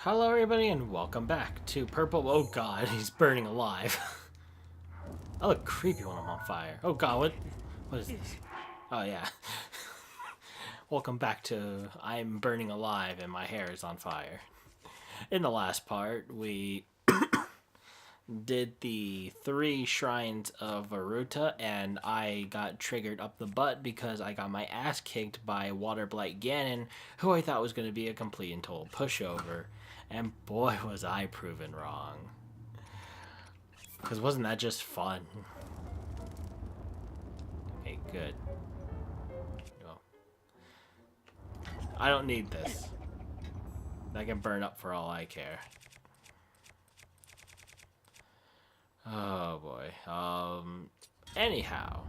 Hello everybody and welcome back to Purple. Oh god, he's burning alive. I look creepy when I'm on fire. Oh god, what is this? Oh yeah. Welcome back to I'm burning alive and my hair is on fire. In the last part, we did the 3 shrines of Varuta and I got triggered up the butt because I got my ass kicked by Water Blight Ganon, who I thought was going to be a complete and total pushover. And boy, was I proven wrong. Because wasn't that just fun? Okay, good. Oh. I don't need this. That can burn up for all I care. Oh boy. Anyhow.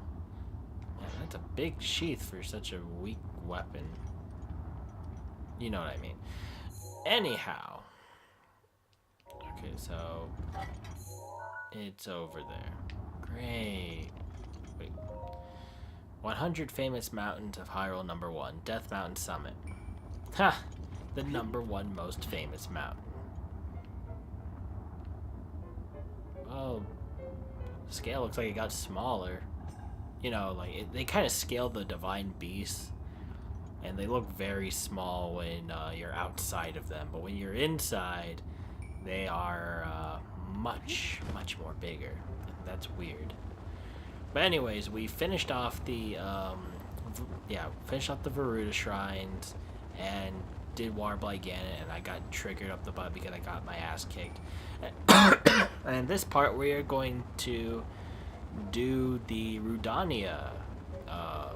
Man, that's a big sheath for such a weak weapon. You know what I mean. Anyhow. Okay, so it's over there. Great. Wait. 100 famous mountains of Hyrule #1. Death Mountain Summit. Ha! The #1 most famous mountain. Oh, the scale looks like it got smaller. You know, like they kind of scaled the divine beasts, and they look very small when you're outside of them. But when you're inside, they are much more bigger. That's weird. But anyways, we finished off the Varuta shrines and did Warblight Ganon, and I got triggered up the butt because I got my ass kicked. And in this part, we are going to do the Rudania uh,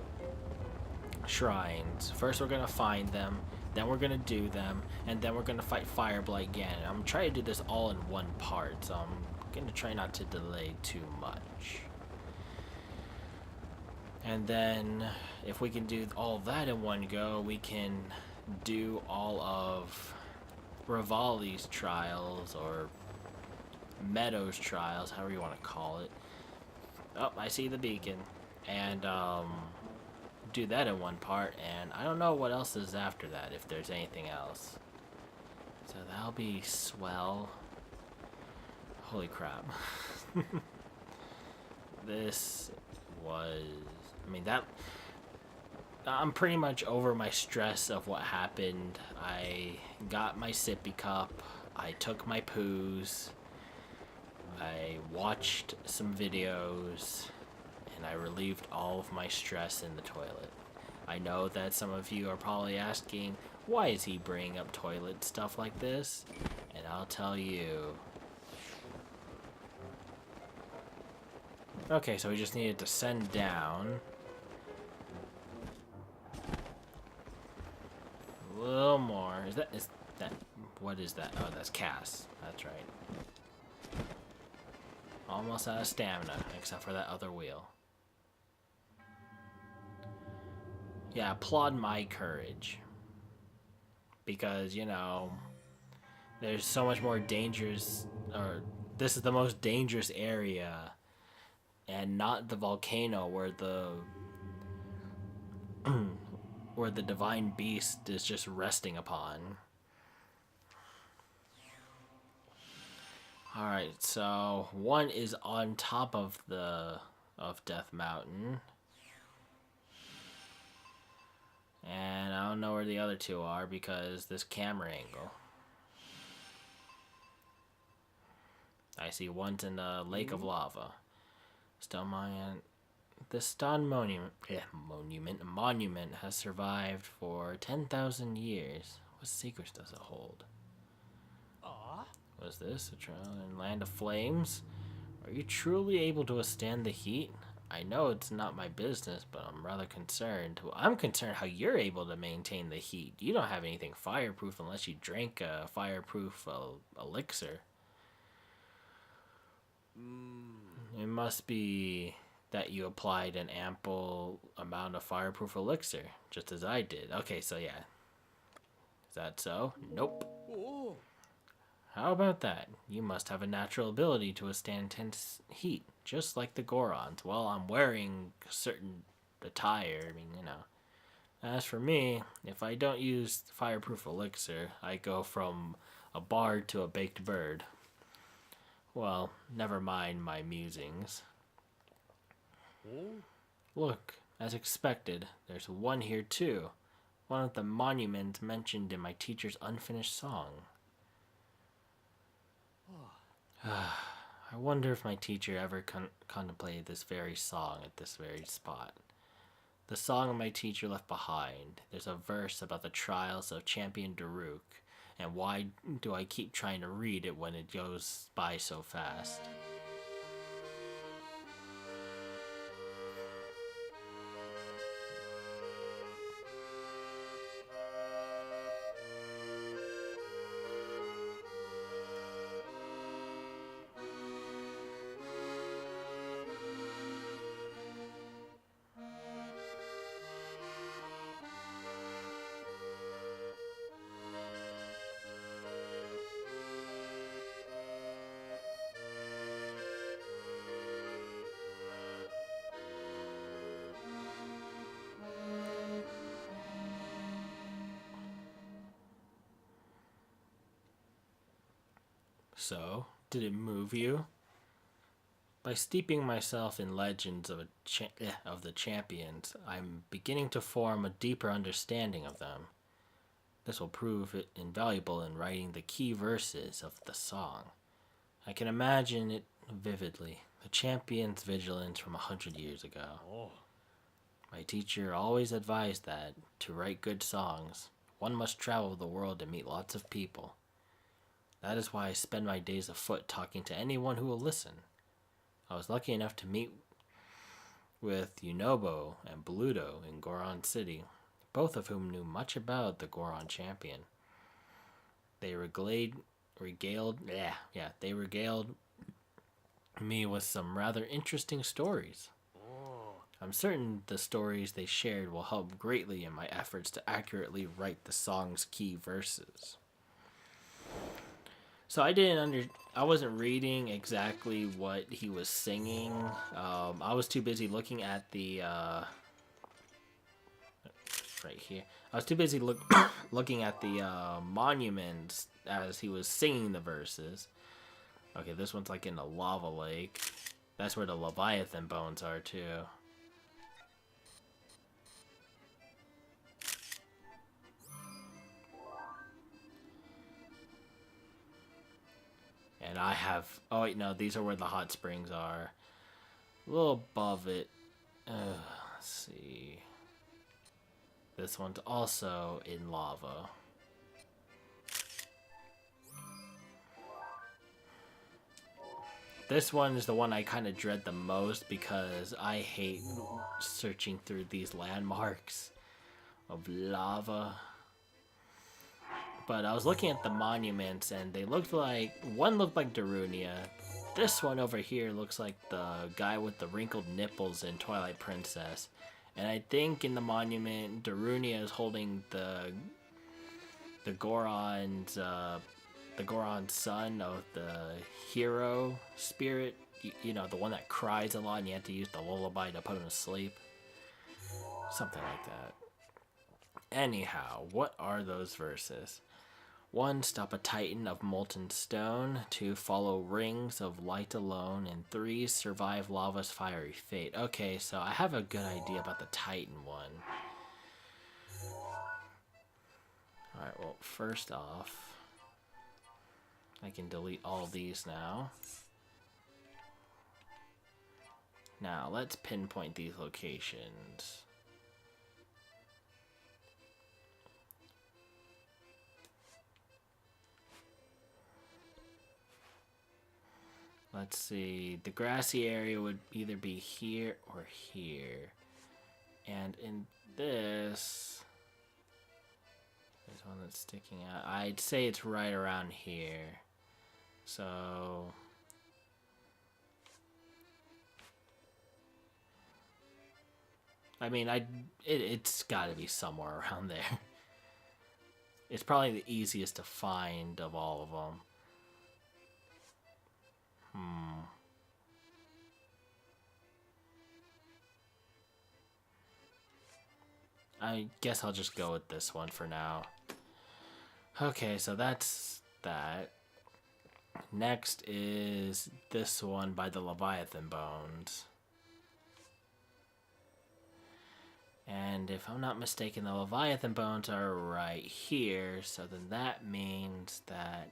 shrines. First, we're gonna find them, then we're gonna do them, and then we're gonna fight Fireblight Ganon. I'm trying to do this all in one part, so I'm gonna try not to delay too much. And then, if we can do all that in one go, we can do all of Rivali's trials, or Meadows trials, however you want to call it. Oh, I see the beacon. And, do that in one part, and I don't know what else is after that, if there's anything else. So that'll be swell. Holy crap. This was... I mean, that... I'm pretty much over my stress of what happened. I got my sippy cup. I took my poos. I watched some videos. And I relieved all of my stress in the toilet. I know that some of you are probably asking, why is he bringing up toilet stuff like this? And I'll tell you. Okay, so we just need to descend down. A little more. Is that, what is that? Oh, that's Cass. That's right. Almost out of stamina, except for that other wheel. Yeah, applaud my courage. Because, you know, there's so much more dangerous, or this is the most dangerous area, and not the volcano where the where the divine beast is just resting upon. Alright, so one is on top of Death Mountain. And I don't know where the other two are because this camera angle. I see one's in the Lake of Lava. Stone Monument. This stone monument has survived for 10,000 years. What secrets does it hold? Was this a trial in Land of Flames? Are you truly able to withstand the heat? I know it's not my business, but I'm rather concerned. Well, I'm concerned how you're able to maintain the heat. You don't have anything fireproof unless you drank a fireproof elixir. It must be that you applied an ample amount of fireproof elixir, just as I did. Okay, so yeah. Is that so? Nope. How about that? You must have a natural ability to withstand intense heat, just like the Gorons. Well, I'm wearing certain attire, I mean, you know. As for me, if I don't use fireproof elixir, I go from A bard to a baked bird. Well, never mind my musings. Look, as expected, there's one here too. One of the monuments mentioned in my teacher's unfinished song. I wonder if my teacher ever contemplated this very song at this very spot. The song my teacher left behind. There's a verse about the trials of Champion Daruk, and why do I keep trying to read it when it goes by so fast? So, did it move you? By steeping myself in legends of the champions, I'm beginning to form a deeper understanding of them. This will prove it invaluable in writing the key verses of the song. I can imagine it vividly, the champion's vigilance from 100 years ago. My teacher always advised that, to write good songs, one must travel the world and meet lots of people. That is why I spend my days afoot talking to anyone who will listen. I was lucky enough to meet with Yunobo and Bluto in Goron City, both of whom knew much about the Goron champion. They regaled me with some rather interesting stories. I'm certain the stories they shared will help greatly in my efforts to accurately write the song's key verses. So I wasn't reading exactly what he was singing. I was too busy looking at the right here. I was too busy looking at the monuments as he was singing the verses. Okay, this one's like in a lava lake. That's where the Leviathan bones are too. And I have... Oh, wait, no. These are where the hot springs are. A little above it. Let's see. This one's also in lava. This one is the one I kind of dread the most because I hate searching through these landmarks of lava. But I was looking at the monuments and they looked like... One looked like Darunia. This one over here looks like the guy with the wrinkled nipples in Twilight Princess. And I think in the monument, Darunia is holding the Goron's son of the hero spirit. You know, the one that cries a lot and you have to use the lullaby to put him to sleep. Something like that. Anyhow, what are those verses? 1. Stop a titan of molten stone. 2. Follow rings of light alone. And 3. Survive lava's fiery fate. Okay, so I have a good idea about the titan one. Alright, well, first off, I can delete all these now. Now, let's pinpoint these locations. Let's see, the grassy area would either be here or here. And in this, there's one that's sticking out. I'd say it's right around here. So, I mean, it's gotta be somewhere around there. It's probably the easiest to find of all of them. I guess I'll just go with this one for now. Okay, so that's that. Next is this one by the Leviathan Bones. And if I'm not mistaken, the Leviathan Bones are right here. So then that means that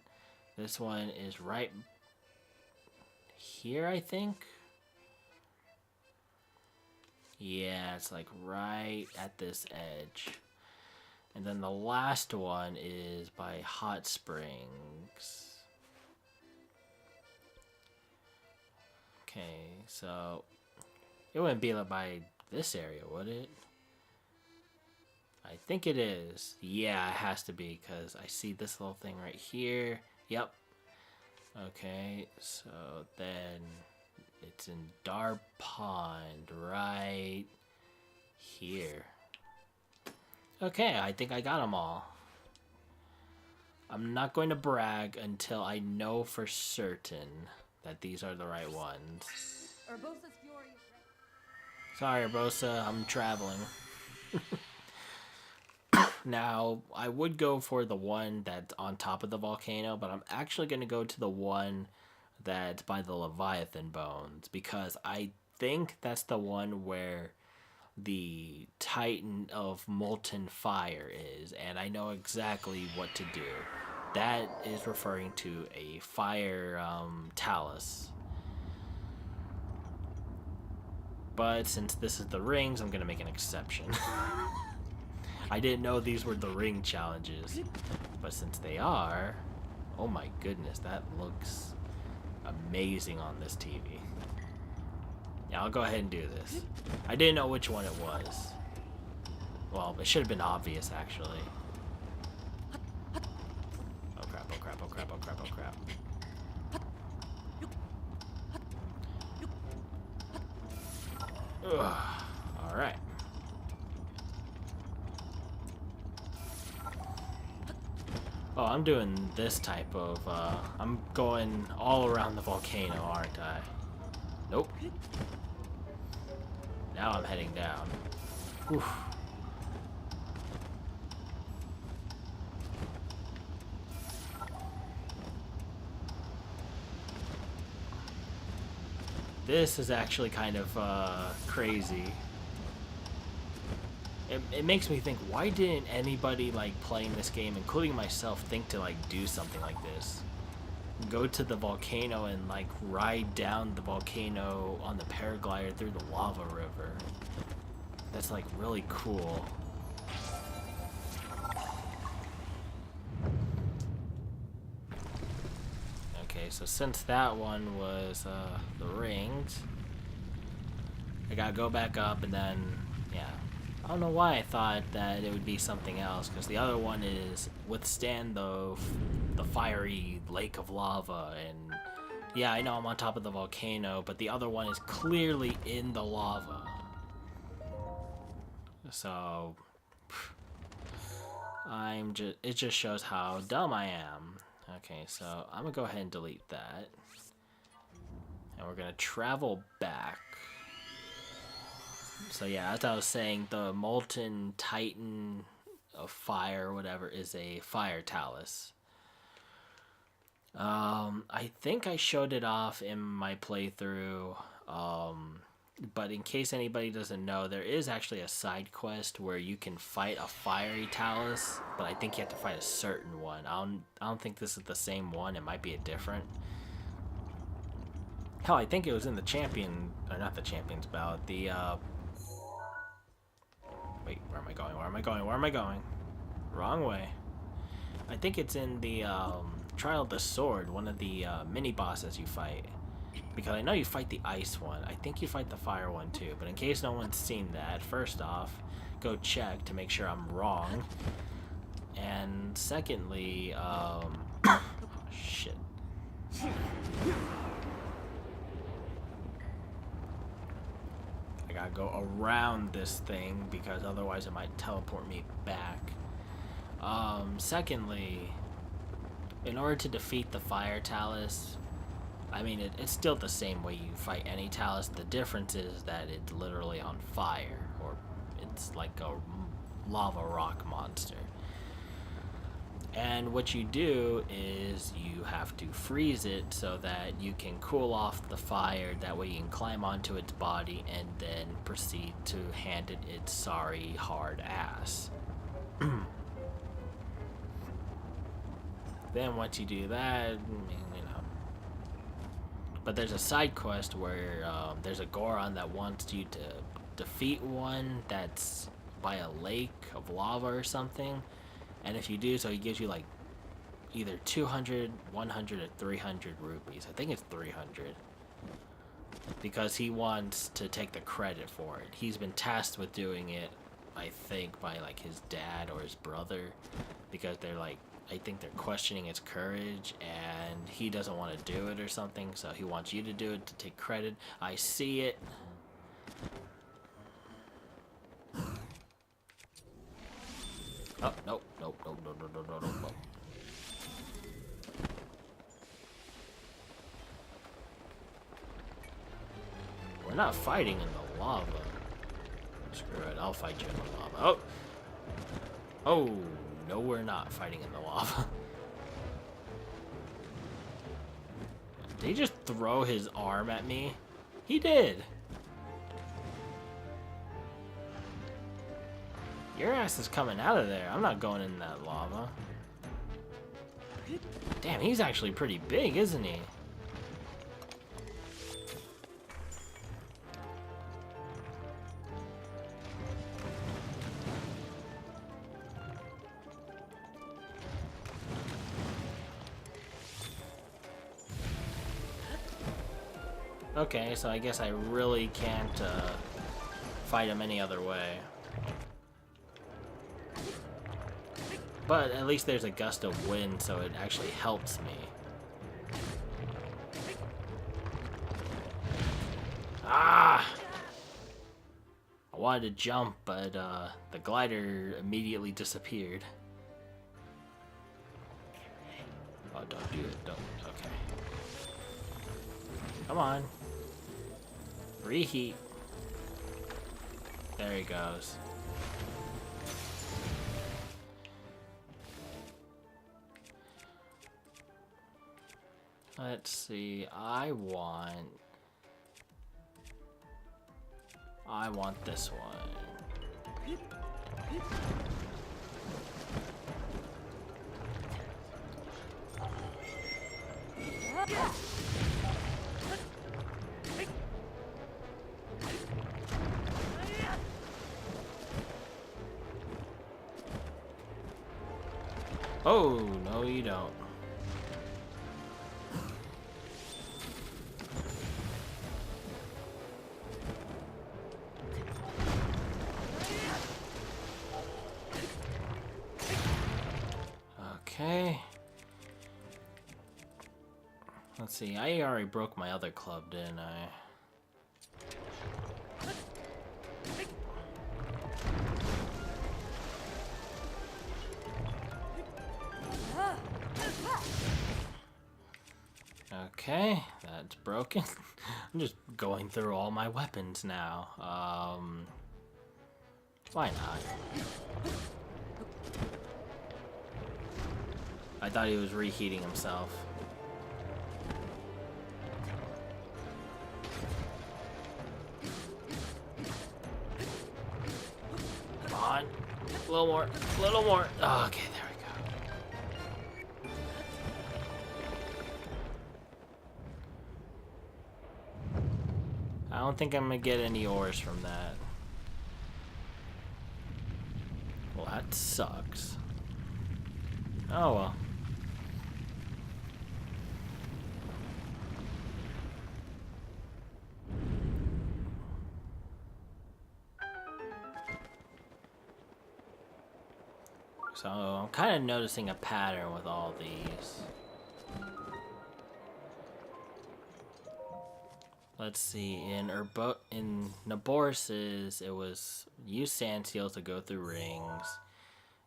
this one is right here, I think. Yeah, it's like right at this edge. And then the last one is by Hot Springs. Okay, so it wouldn't be by this area, would it? I think it is. Yeah, it has to be because I see this little thing right here. Yep. Okay, so then it's in Dar Pond right here. Okay, I think I got them all. I'm not going to brag until I know for certain that these are the right ones. Sorry, Urbosa, I'm traveling. Now, I would go for the one that's on top of the volcano, but I'm actually going to go to the one that's by the Leviathan Bones, because I think that's the one where the Titan of Molten Fire is, and I know exactly what to do. That is referring to a fire talus. But since this is the rings, I'm going to make an exception. I didn't know these were the ring challenges, but since they are, oh my goodness, that looks amazing on this TV. Yeah, I'll go ahead and do this. I didn't know which one it was. Well, it should have been obvious, actually. Oh crap, oh crap, oh crap, oh crap, oh crap. Ugh. Alright. Oh, I'm doing this type of, I'm going all around the volcano, aren't I? Nope. Now I'm heading down. Whew. This is actually kind of, crazy. It makes me think, why didn't anybody like playing this game, including myself, think to like do something like this? Go to the volcano and like ride down the volcano on the paraglider through the lava river. That's like really cool. Okay, so since that one was the rings, I gotta go back up and then, yeah. I don't know why I thought that it would be something else, because the other one is withstand the fiery lake of lava, and yeah, I know I'm on top of the volcano, but the other one is clearly in the lava. So it just shows how dumb I am. Okay, so I'm gonna go ahead and delete that, and we're gonna travel back. So yeah, as I was saying, the Molten Titan of Fire or whatever is a fire talus. I think I showed it off in my playthrough, but in case anybody doesn't know, there is actually a side quest where you can fight a fiery talus, but I think you have to fight a certain one. I don't think this is the same one. It might be a different. Hell, I think it was in the champion, or not the champion's ballot, the wait, where am I going? Where am I going? Where am I going? Wrong way. I think it's in the Trial of the Sword, one of the mini bosses you fight. Because I know you fight the ice one. I think you fight the fire one too. But in case no one's seen that, first off, go check to make sure I'm wrong. And secondly, oh, shit. I gotta go around this thing because otherwise it might teleport me back. Secondly, in order to defeat the fire talus, I mean, it's still the same way you fight any talus. The difference is that it's literally on fire, or it's like a lava rock monster. And what you do is you have to freeze it so that you can cool off the fire. That way you can climb onto its body and then proceed to hand it its sorry hard ass. Then once you do that, you know. But there's a side quest where there's a Goron that wants you to defeat one that's by a lake of lava or something. And if you do so, he gives you like either 200, 100, or 300 rupees. I think it's 300. Because he wants to take the credit for it. He's been tasked with doing it, I think, by like his dad or his brother. Because they're like, I think they're questioning his courage and he doesn't want to do it or something. So he wants you to do it to take credit. I see it. Oh, nope, nope, nope, nope, nope, nope, nope, nope. We're not fighting in the lava. Screw it, I'll fight you in the lava. Oh! Oh, no we're not fighting in the lava. Did he just throw his arm at me? He did! Your ass is coming out of there. I'm not going in that lava. Damn, he's actually pretty big, isn't he? Okay, so I guess I really can't fight him any other way. But at least there's a gust of wind, so it actually helps me. Ah! I wanted to jump, but the glider immediately disappeared. Oh, don't do it. Don't. Okay. Come on. Reheat. There he goes. Let's see, I want this one. Oh, no you don't. Okay. Let's see, I already broke my other club, didn't I? Okay, that's broken. I'm just going through all my weapons now. Why not? I thought he was reheating himself. Come on. A little more. A little more. Oh, okay, there we go. I don't think I'm gonna get any ores from that. Well, that sucks. Oh well. So I'm kind of noticing a pattern with all these. Let's see, in Naboris's, it was use sand seals to go through rings.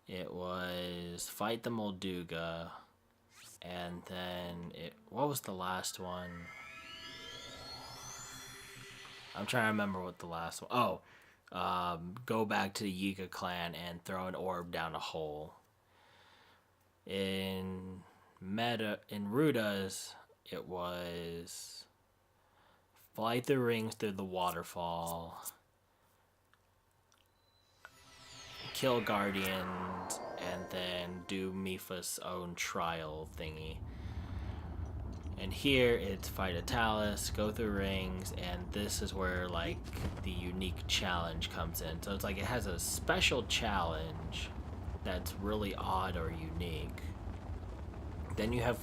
It was fight the Molduga, and then what was the last one? I'm trying to remember what the last one. Oh, go back to the Yiga clan and throw an orb down a hole. In Ruda's, it was fly the rings through the waterfall, kill guardians, and then do Mipha's own trial thingy. And here it's fight a Talus, go through rings, and this is where like the unique challenge comes in. So it's like it has a special challenge that's really odd or unique. Then you have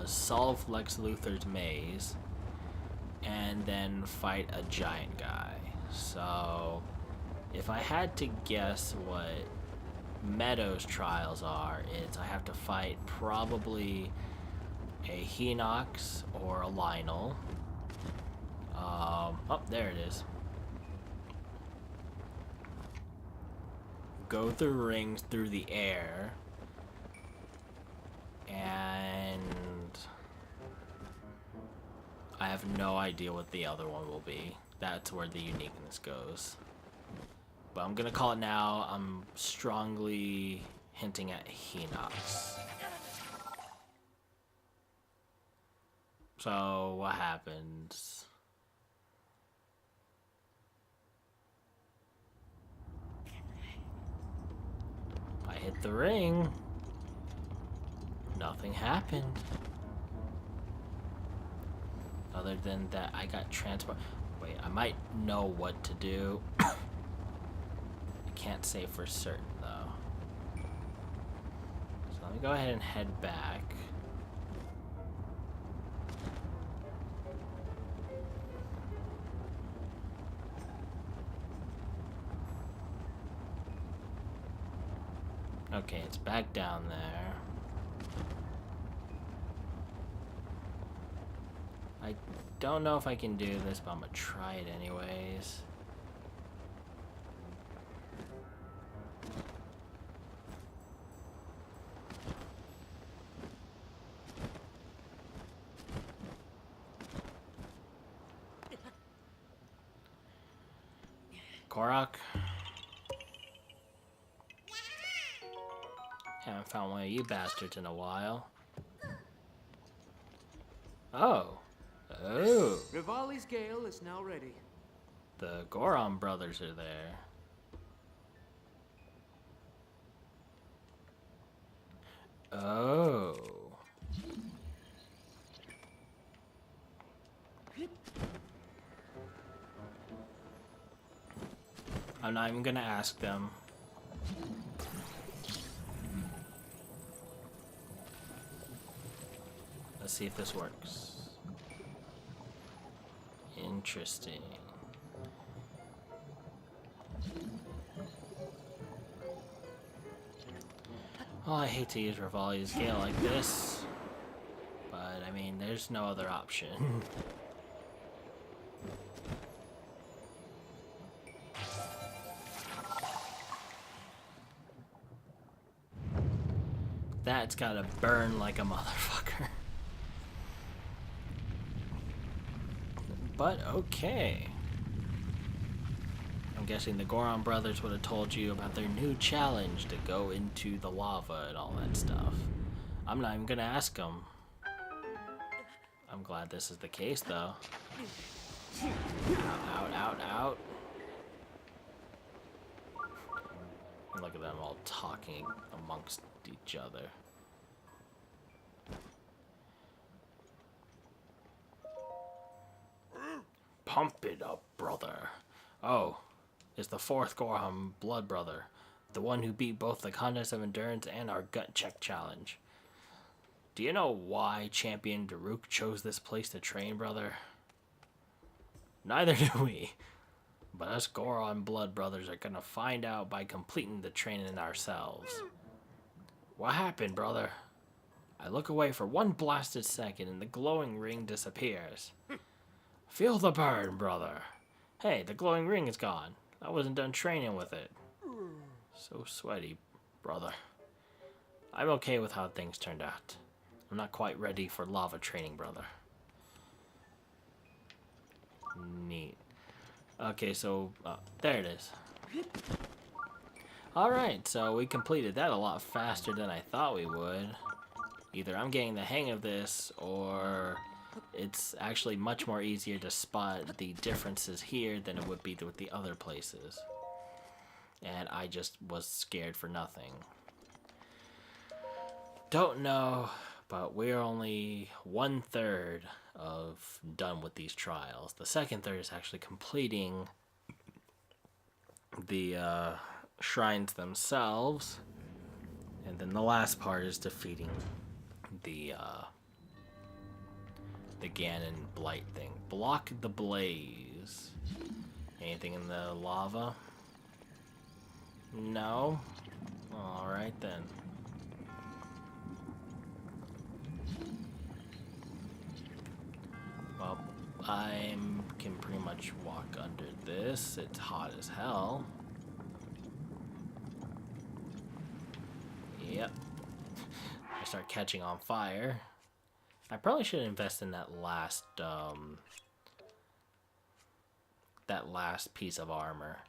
solve Lex Luthor's maze, and then fight a giant guy. So if I had to guess what Meadow's trials are, it's I have to fight probably a Hinox or a Lionel. Oh, there it is. Go through rings through the air. And I have no idea what the other one will be. That's where the uniqueness goes. But I'm gonna call it now. I'm strongly hinting at Hinox. So what happens? I hit the ring. Nothing happened. Other than that, I got transport. Wait, I might know what to do. I can't say for certain though. So let me go ahead and head back. Okay, it's back down there. I don't know if I can do this, but I'm gonna try it anyways. Korok? Haven't found one of you bastards in a while. Oh. Oh. Rivali's Gale is now ready. The Goron brothers are there. Oh. I'm not even gonna ask them. Let's see if this works. Interesting. Well, I hate to use Rivali's Gale like this, but I mean, there's no other option. That's gotta burn like a motherfucker. But okay. I'm guessing the Goron brothers would have told you about their new challenge to go into the lava and all that stuff. I'm not even gonna ask them. I'm glad this is the case though. Out, out, out, out. Look at them all talking amongst each other. Pump it up, brother. Oh, it's the fourth Goron blood brother. The one who beat both the contest of endurance and our gut check challenge. Do you know why Champion Daruk chose this place to train, brother? Neither do we. But us Goron blood brothers are gonna find out by completing the training ourselves. What happened, brother? I look away for one blasted second and the glowing ring disappears. Feel the burn, brother. Hey, the glowing ring is gone. I wasn't done training with it. So sweaty, brother. I'm okay with how things turned out. I'm not quite ready for lava training, brother. Neat. Okay, so there it is. Alright, so we completed that a lot faster than I thought we would. Either I'm getting the hang of this, or it's actually much more easier to spot the differences here than it would be with the other places. And I just was scared for nothing. Don't know, but we're only 1/3 of done with these trials. The second third is actually completing the shrines themselves, and then the last part is defeating the Ganon Blight thing. Block the blaze. Anything in the lava? No? Alright then. Well, I can pretty much walk under this. It's hot as hell. Yep. I start catching on fire. I probably should invest in that last piece of armor,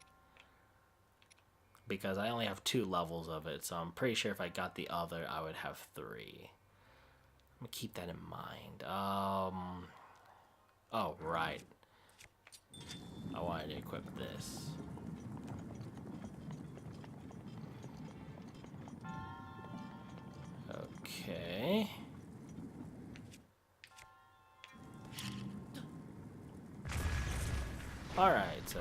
because I only have 2 levels of it, so I'm pretty sure if I got the other, I would have 3. I'm gonna keep that in mind. Oh, right. I wanted to equip this. Okay. Alright, so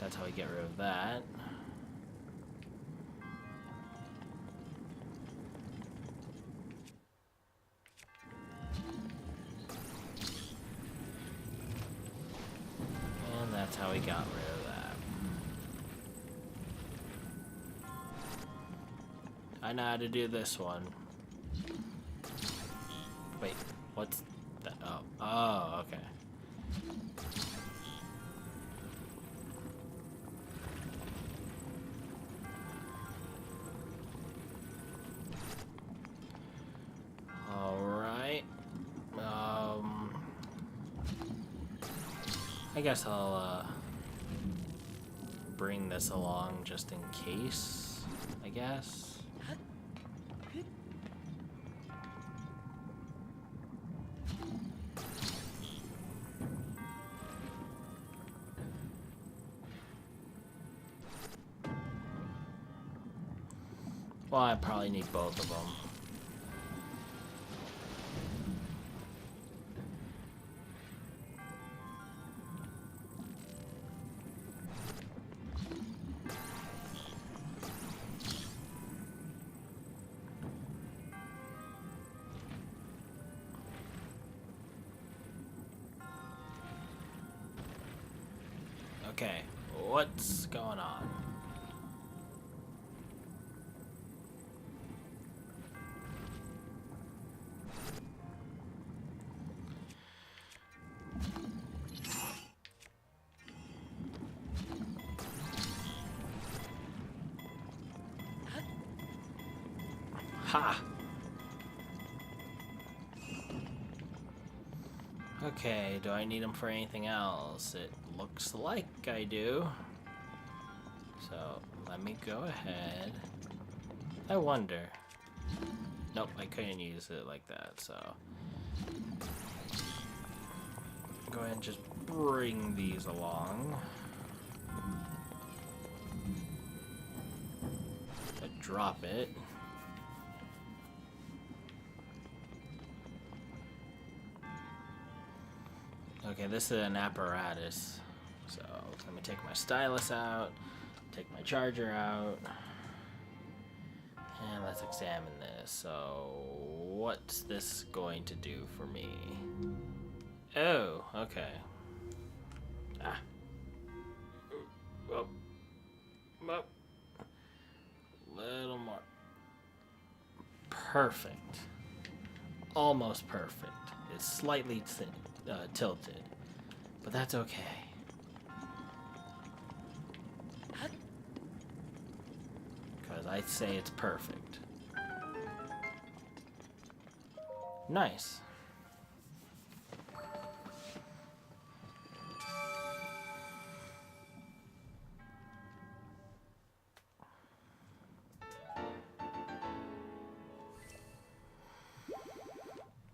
that's how we get rid of that. And that's how we got rid of that. I know how to do this one. Wait, what's that? Oh, oh, okay. Alright. I guess I'll bring this along just in case, I guess. Well, I probably need both of them. Okay, what's going on? Ha! Okay, do I need them for anything else? It looks like I do. So, let me go ahead. I wonder. Nope, I couldn't use it like that, so. Go ahead and just bring these along. Drop it. Okay, this is an apparatus. So, let me take my stylus out, take my charger out, and let's examine this. So, what's this going to do for me? Oh, okay. Ah. Whoa. Whoa. Little more. Perfect. Almost perfect. It's slightly tilted, but that's okay. Because I'd say it's perfect. Nice.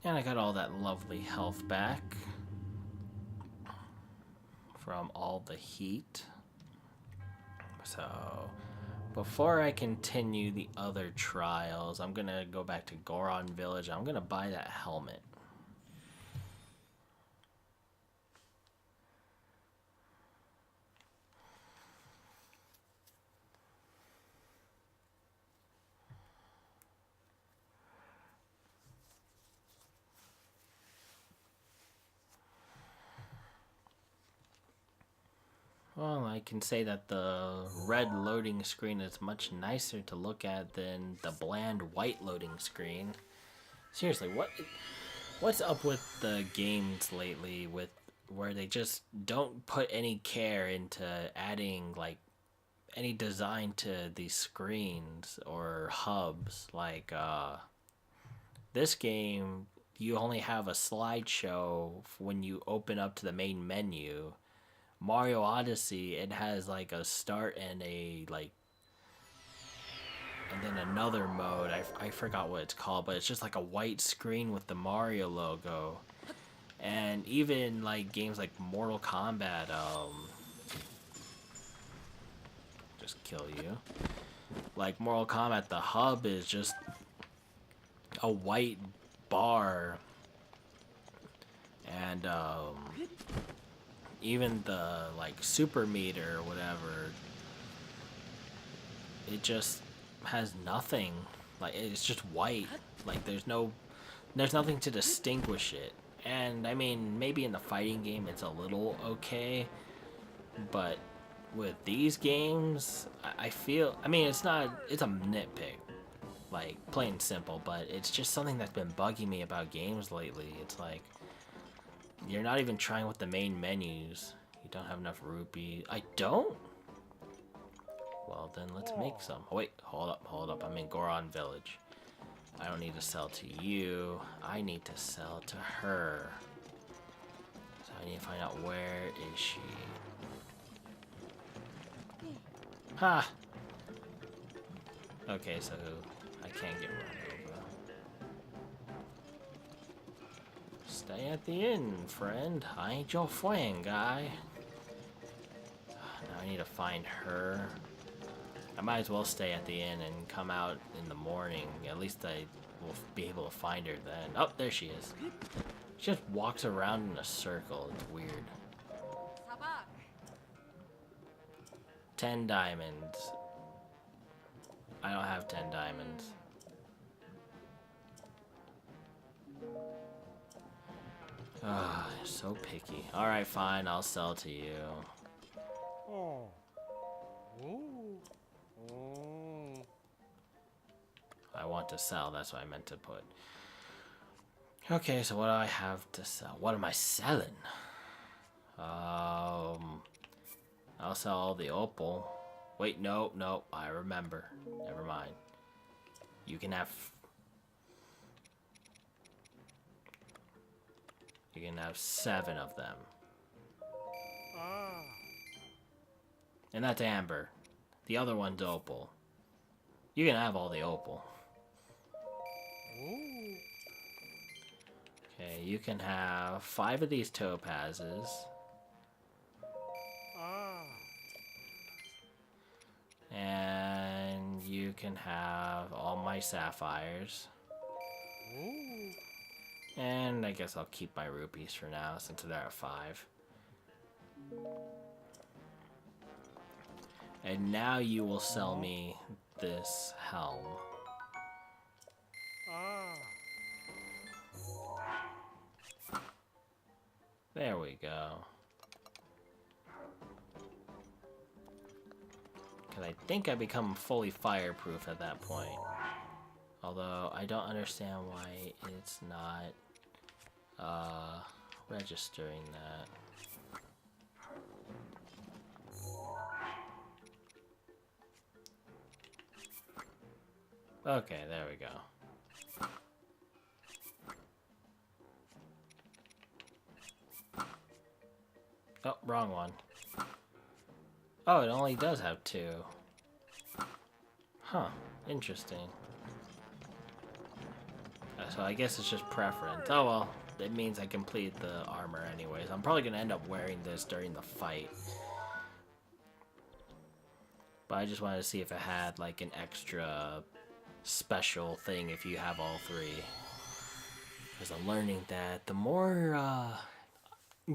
And I got all that lovely health back from all the heat. So, before I continue the other trials, I'm gonna go back to Goron Village. I'm gonna buy that helmet. Well, I can say that the red loading screen is much nicer to look at than the bland white loading screen. Seriously, what's up with the games lately with where they just don't put any care into adding like any design to these screens or hubs? Like this game, you only have a slideshow when you open up to the main menu. Mario Odyssey, it has like a start and a like, and then another mode. I forgot what it's called, but it's just like a white screen with the Mario logo. And even like games like Mortal Kombat, just kill you. Like Mortal Kombat, the hub is just a white bar, and even the like super meter or whatever, it just has nothing. Like it's just white. Like there's nothing to distinguish it. And I mean, maybe in the fighting game it's a little okay, but with these games, I feel, I mean, it's a nitpick, like plain simple, but it's just something that's been bugging me about games lately. It's like, you're not even trying with the main menus. You don't have enough rupee. I don't? Well, then let's make some. Oh, wait, hold up. I'm in Goron Village. I don't need to sell to you. I need to sell to her. So I need to find out, where is she? Ha! Okay, so I can't get run over. Stay at the inn, friend. I ain't your friend, guy. Now I need to find her. I might as well stay at the inn and come out in the morning. At least I will be able to find her then. Oh, there she is. She just walks around in a circle. It's weird. 10 diamonds. I don't have 10 diamonds. Ah, so picky. Alright, fine. I'll sell to you. Oh. I want to sell. That's what I meant to put. Okay, so what do I have to sell? What am I selling? I'll sell all the opal. Wait, no, I remember. Never mind. You can have 7 of them. And that's amber. The other one's opal. You can have all the opal. Okay, you can have 5 of these topazes. And you can have all my sapphires. And I guess I'll keep my rupees for now since they're at 5. And now you will sell me this helm. There we go. Because I think I become fully fireproof at that point. Although I don't understand why it's not registering that. Okay, there we go. Oh, wrong one. Oh, it only does have 2. Huh, interesting. So I guess it's just preference. Oh well, it means I complete the armor anyways. I'm probably gonna end up wearing this during the fight. But I just wanted to see if it had like an extra special thing if you have all three. Because I'm learning that the more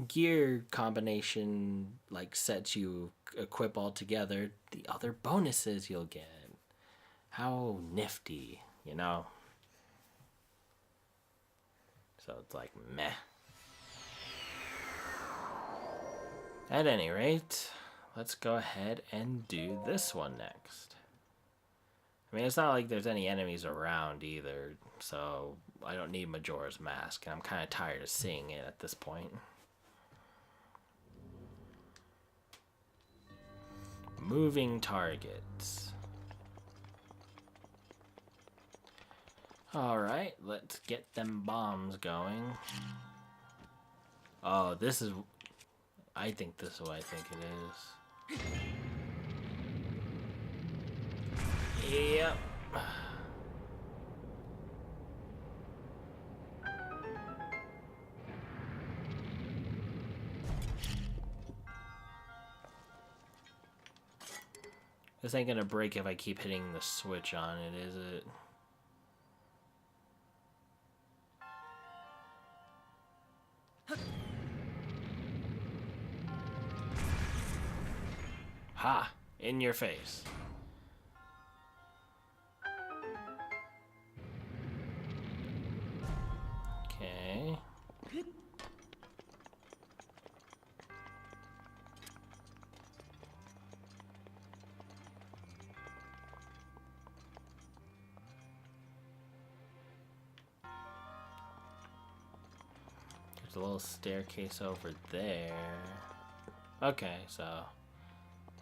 gear combination like sets you equip all together, the other bonuses you'll get. How nifty, you know? So it's like meh. At any rate, let's go ahead and do this one next. I mean, it's not like there's any enemies around either, so I don't need Majora's Mask, and I'm kind of tired of seeing it at this point. Moving targets. Alright, let's get them bombs going. Oh, this is... I think this is what I think it is. Yep. This ain't gonna break if I keep hitting the switch on it, is it? Ha! In your face. Okay. There's a little staircase over there. Okay, so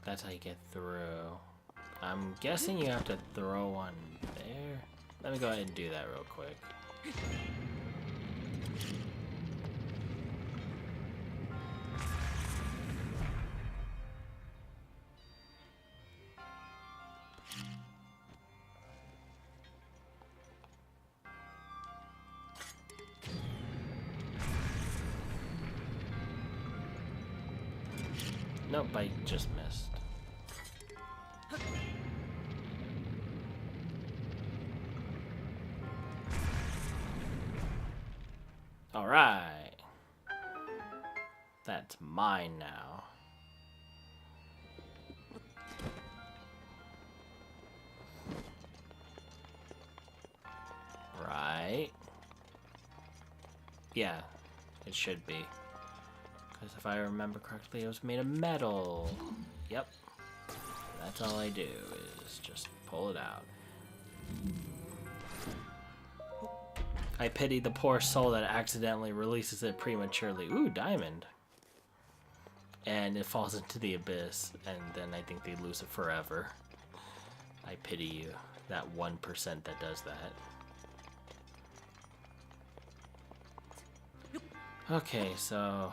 that's how you get through. I'm guessing you have to throw one there. Let me go ahead and do that real quick. Nope, I just missed. Alright. That's mine now. Right. Yeah, it should be. Because if I remember correctly, it was made of metal. Yep. That's all I do, is just pull it out. I pity the poor soul that accidentally releases it prematurely. Ooh, diamond. And it falls into the abyss, and then I think they lose it forever. I pity you, that 1% that does that. Okay, so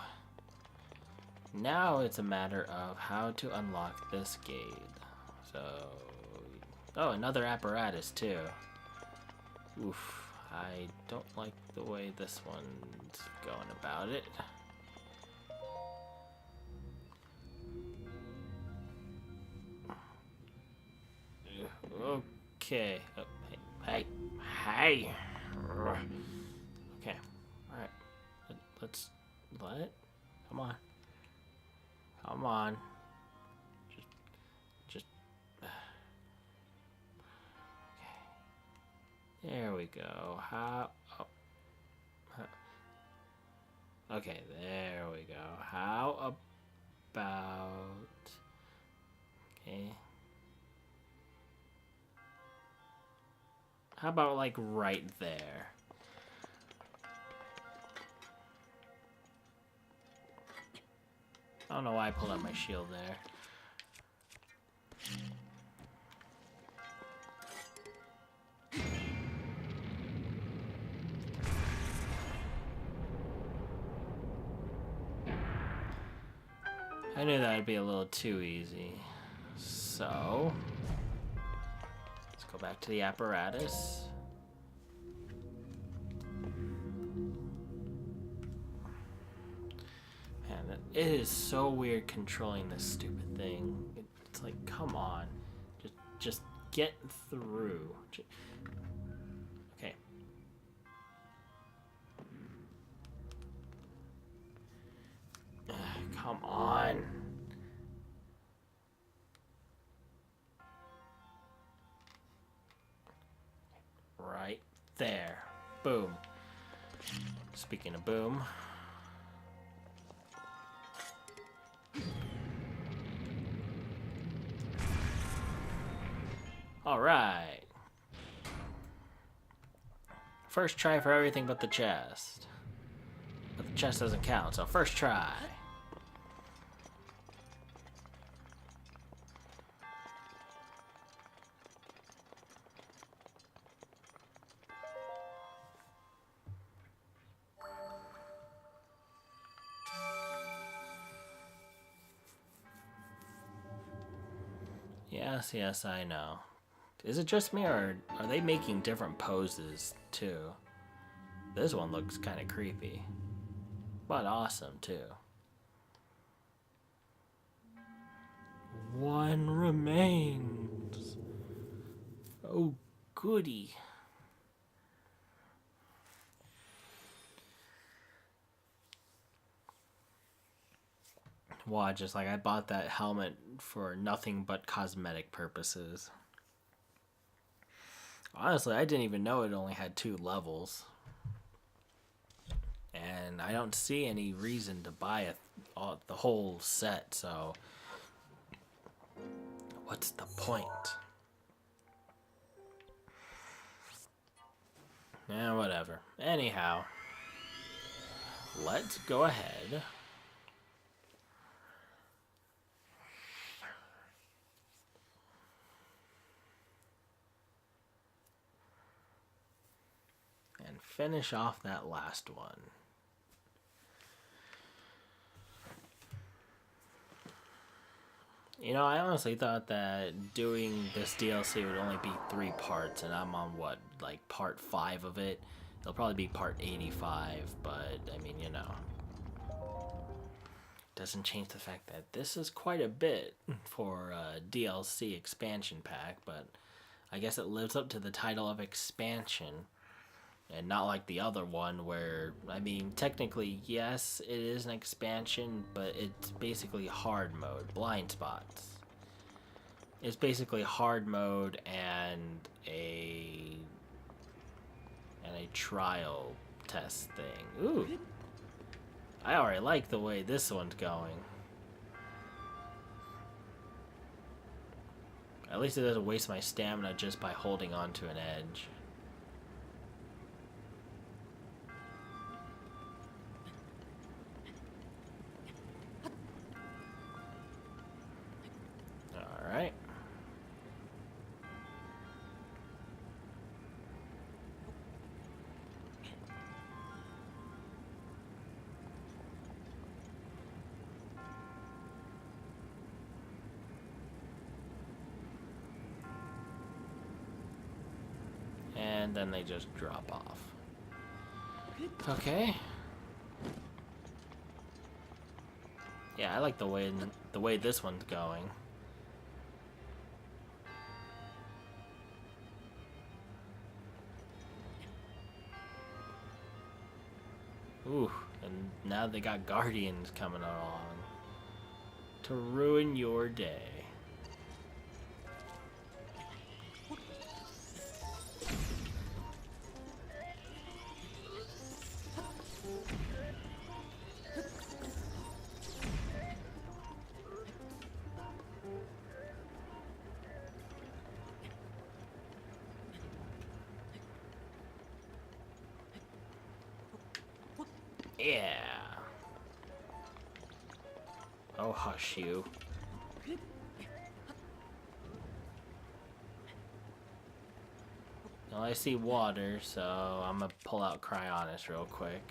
now it's a matter of how to unlock this gate. So, oh, another apparatus too. Oof, I don't like the way this one's going about it. Okay. Oh, hey. Okay. All right. Let's what? Come on. Come on. Just. Okay. There we go. How? Oh. Okay. There we go. How about? Okay. How about like right there? I don't know why I pulled out my shield there. I knew that would be a little too easy. So, let's go back to the apparatus. It is so weird controlling this stupid thing. It's like, come on. Just get through. Okay. Come on. Right there. Boom. Speaking of boom. Alright. First try for everything but the chest. But the chest doesn't count, so first try. Yes, I know. Is it just me, or are they making different poses, too? This one looks kind of creepy. But awesome, too. One remains. Oh, goody. Watch, just like I bought that helmet for nothing but cosmetic purposes. Honestly, I didn't even know it only had 2 levels. And I don't see any reason to buy the whole set, so what's the point? Yeah, whatever. Anyhow, let's go ahead. And finish off that last one. You know, I honestly thought that doing this DLC would only be 3 parts, and I'm on what, like part 5 of it? It'll probably be part 85, but I mean, you know. Doesn't change the fact that this is quite a bit for a DLC expansion pack, but I guess it lives up to the title of expansion. And not like the other one where, I mean, technically, yes, it is an expansion, but it's basically hard mode, blind spots. It's basically hard mode and a trial test thing. Ooh. I already like the way this one's going. At least it doesn't waste my stamina just by holding onto an edge. Alright. And then they just drop off. Okay. Yeah, I like the way this one's going. Ooh, and now they got guardians coming along to ruin your day. Yeah. Oh, hush you. Well, I see water, so I'm gonna pull out Cryonis real quick.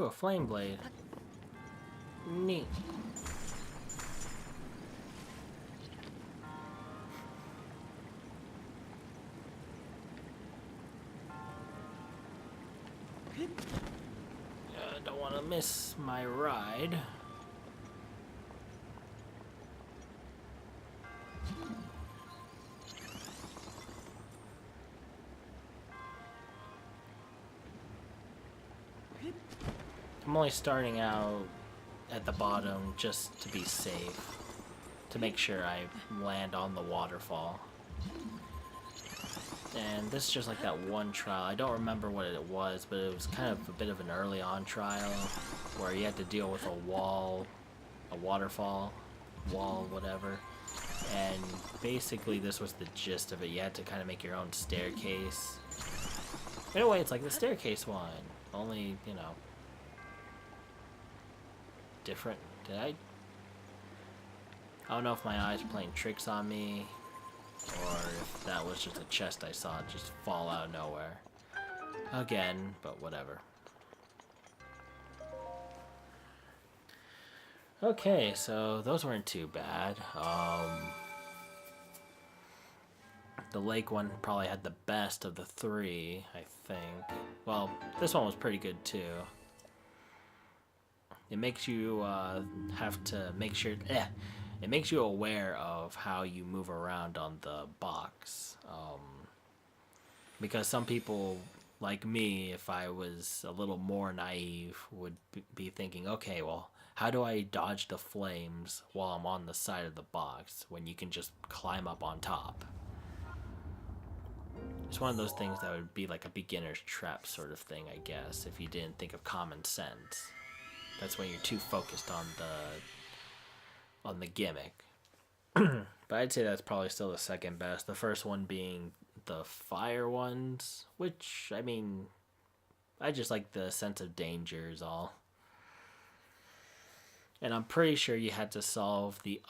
Ooh, a flame blade. Neat. Don't want to miss my ride. I'm only starting out at the bottom just to be safe, to make sure I land on the waterfall. And this is just like that one trial. I don't remember what it was, but it was kind of a bit of an early on trial where you had to deal with a wall, a waterfall, wall, whatever. And basically this was the gist of it. You had to kind of make your own staircase. In a way, it's like the staircase one, only, you know, different. I don't know if my eyes are playing tricks on me, or if that was just a chest I saw just fall out of nowhere. Again, but whatever. Okay, so those weren't too bad. The lake one probably had the best of the three, I think. Well, this one was pretty good too. It makes you have to make sure... It makes you aware of how you move around on the box. Because some people, like me, if I was a little more naive, would be thinking, okay, well, how do I dodge the flames while I'm on the side of the box when you can just climb up on top? It's one of those things that would be like a beginner's trap sort of thing, I guess, if you didn't think of common sense. That's when you're too focused on the gimmick. But I'd say that's probably still the second best. The first one being the fire ones, which, I mean, I just like the sense of danger is all. And I'm pretty sure you had to solve the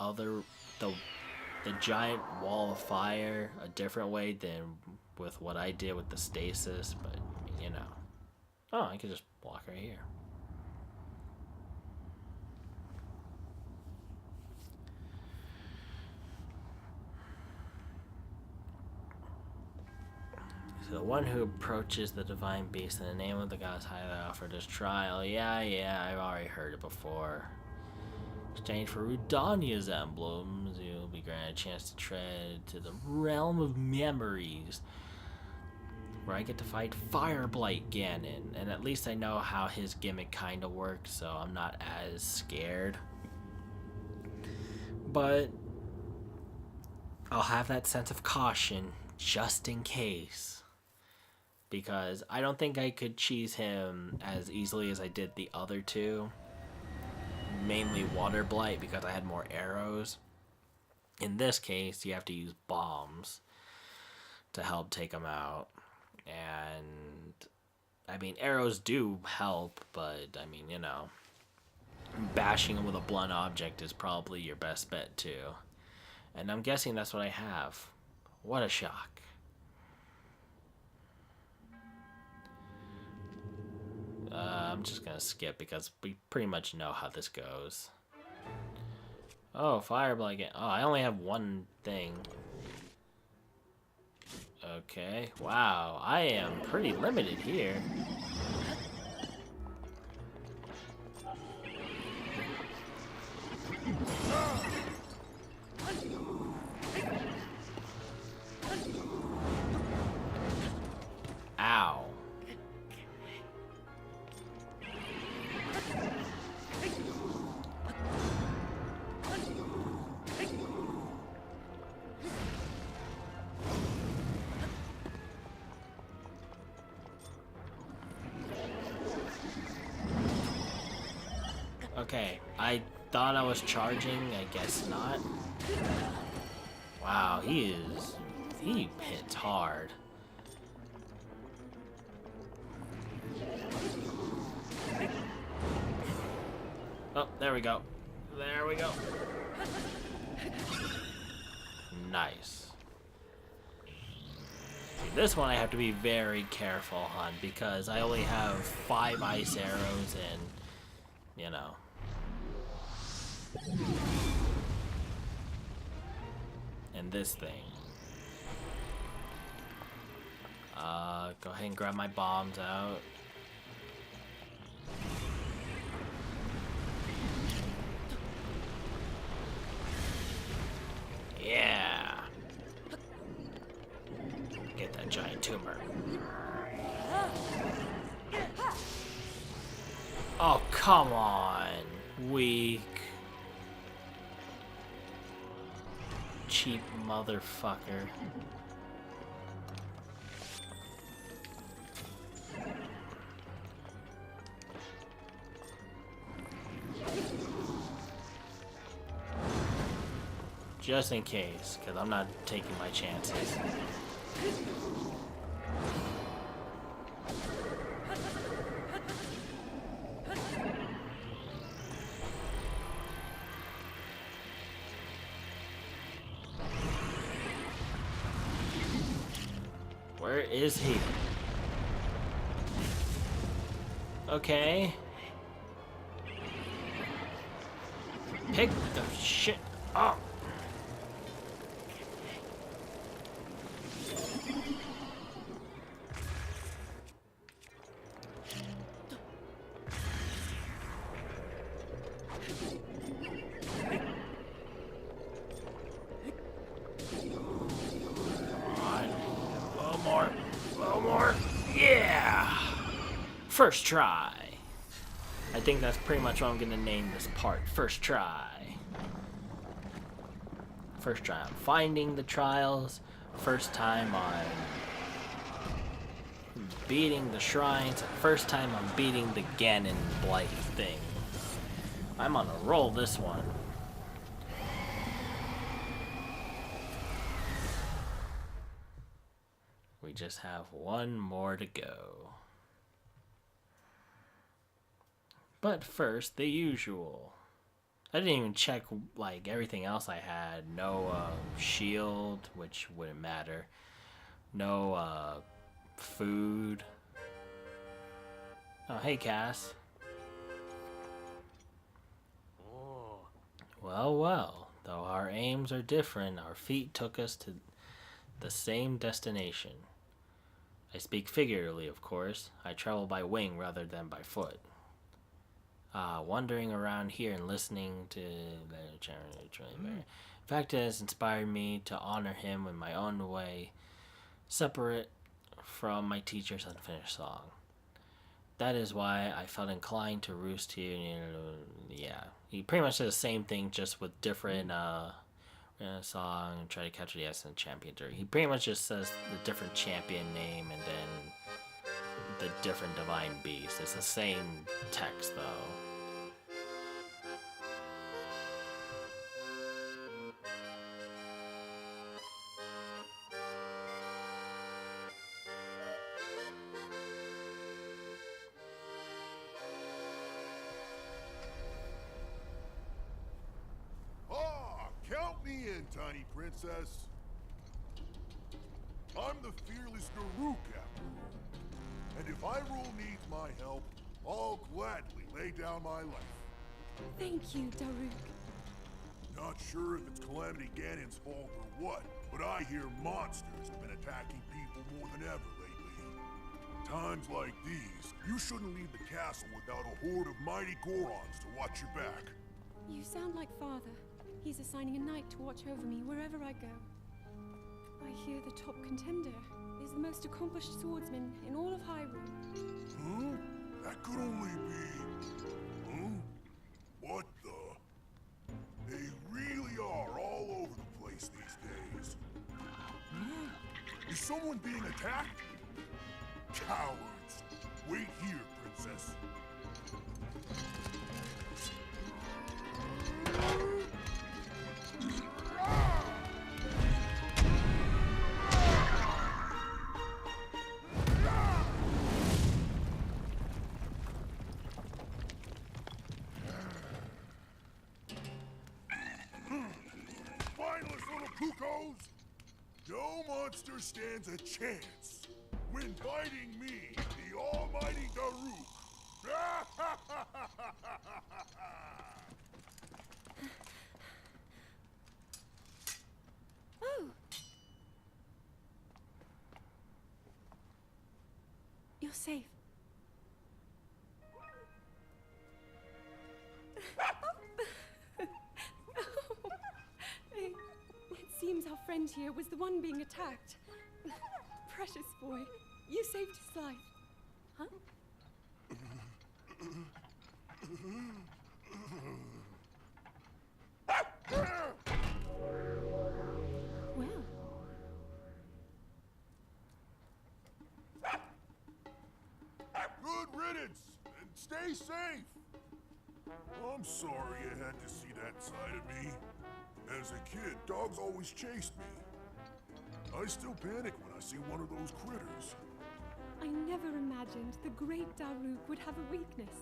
giant wall of fire a different way than with what I did with the stasis, but, you know. Oh, I could just walk right here. So the one who approaches the divine beast in the name of the gods highly offered his trial. Yeah, I've already heard it before. Exchange for Rudania's emblems, you'll be granted a chance to tread to the realm of memories, where I get to fight Fireblight Ganon, and at least I know how his gimmick kind of works, so I'm not as scared. But I'll have that sense of caution just in case. Because I don't think I could cheese him as easily as I did the other two. Mainly Water Blight because I had more arrows. In this case, you have to use bombs to help take him out. And, I mean, arrows do help, but, I mean, you know, bashing him with a blunt object is probably your best bet, too. And I'm guessing that's what I have. What a shock. I'm just gonna skip because we pretty much know how this goes. Oh, fire blanket. Oh, I only have one thing. Okay. Wow, I am pretty limited here. Ow. Okay, I thought I was charging, I guess not. Wow, he hits hard. Oh, there we go. There we go. Nice. See, this one I have to be very careful on because I only have 5 ice arrows and, you know. And this thing. Go ahead and grab my bombs out. Yeah. Get that giant tumor. Oh, come on. Weak. Cheap motherfucker. Just in case, because I'm not taking my chances. Where is he? Okay. Pick the shit up. Yeah! First try. I think that's pretty much what I'm gonna name this part. First try. First try on finding the trials. First time on beating the shrines. First time on beating the Ganon Blight thing. I'm on a roll this one. We just have one more to go. But first, the usual. I didn't even check, like, everything else I had. No, shield, which wouldn't matter. No, food. Oh, hey, Cass. Well, well. Though our aims are different, our feet took us to the same destination. I speak figuratively, of course. I travel by wing rather than by foot. Wandering around here and listening to the fact it has inspired me to honor him in my own way, separate from my teacher's unfinished song. That is why I felt inclined to roost here. Yeah, he pretty much said the same thing, just with different song and try to capture the essence of champion. He pretty much just says the different champion name and then the different divine beast. It's the same text though. Count me in, tiny princess. I'm the fearless Daruk, after all. And if Hyrule needs my help, I'll gladly lay down my life. Thank you, Daruk. Not sure if it's Calamity Ganon's fault or what, but I hear monsters have been attacking people more than ever lately. Times like these, you shouldn't leave the castle without a horde of mighty Gorons to watch your back. You sound like Father. He's assigning a knight to watch over me wherever I go. I hear the top contender is the most accomplished swordsman in all of Hyrule. Huh? That could only be... Huh? What the? They really are all over the place these days. Is someone being attacked? Cowards! Wait here, princess. Spineless little cuckoos! No monster stands a chance when fighting me, the almighty Daruk. Oh! You're safe. It seems our friend here was the one being attacked. Precious boy, you saved his life. Huh? Well. Good riddance, and stay safe. I'm sorry you had to see that side of me. As a kid, dogs always chased me. I still panic when I see one of those critters. I never imagined the great Daruk would have a weakness.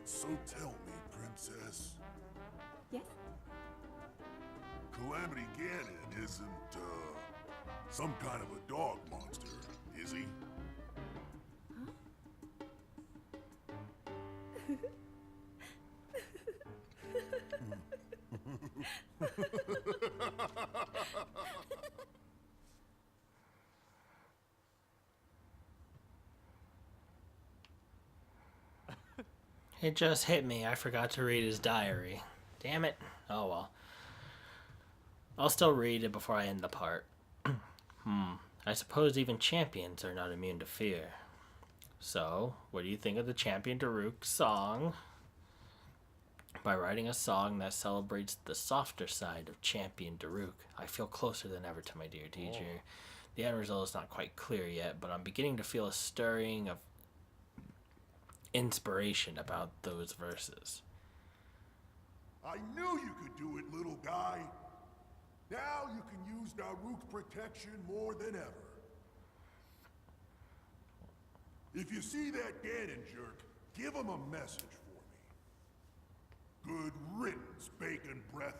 So tell me, Princess, Yes? Calamity Ganon isn't, some kind of a dog monster, is he? It just hit me. I forgot to read his diary. Damn it. Oh well. I'll still read it before I end the part. I suppose even champions are not immune to fear. So, what do you think of the Champion Daruk song? By writing a song that celebrates the softer side of Champion Daruk, I feel closer than ever to my dear teacher. The end result is not quite clear yet, but I'm beginning to feel a stirring of inspiration about those verses. I knew you could do it, little guy. Now you can use Daruk's protection more than ever. If you see that Ganon jerk, give him a message for me. Good riddance, bacon breath.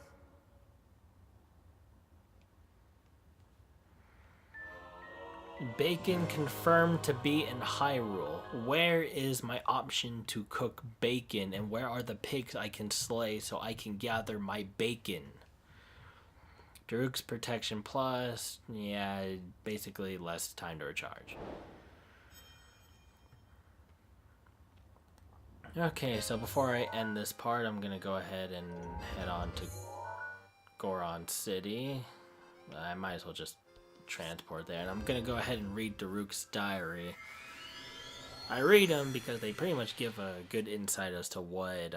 Bacon confirmed to be in Hyrule. Where is my option to cook bacon, and where are the pigs I can slay so I can gather my bacon? Daruk's protection plus, yeah, basically less time to recharge. Okay, so before I end this part, I'm gonna go ahead and head on to Goron City. I might as well just transport there, and I'm gonna go ahead and read Daruk's diary. I read them because they pretty much give a good insight as to what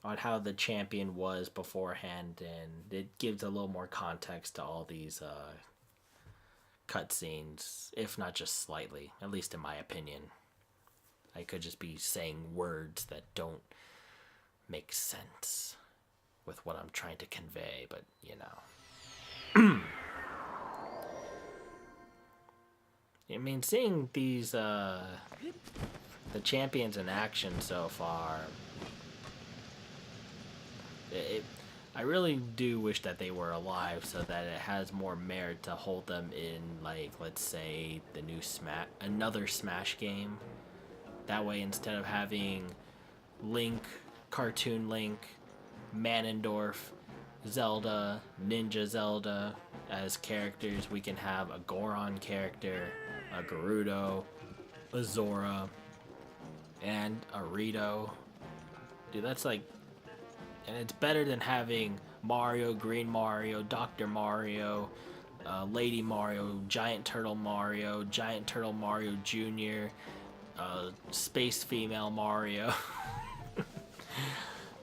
on how the champion was beforehand, and it gives a little more context to all these cutscenes, if not just slightly, at least in my opinion. I could just be saying words that don't make sense with what I'm trying to convey, but you know. I mean, seeing these, the champions in action so far, I really do wish that they were alive so that it has more merit to hold them in, like, let's say, the new another Smash game. That way, instead of having Link, Cartoon Link, Ganondorf, Zelda, Ninja Zelda as characters, we can have a Goron character, a Gerudo, a Zora, and a Rito. Dude, that's like... And it's better than having Mario, Green Mario, Dr. Mario, Lady Mario, Giant Turtle Mario Jr., Space Female Mario.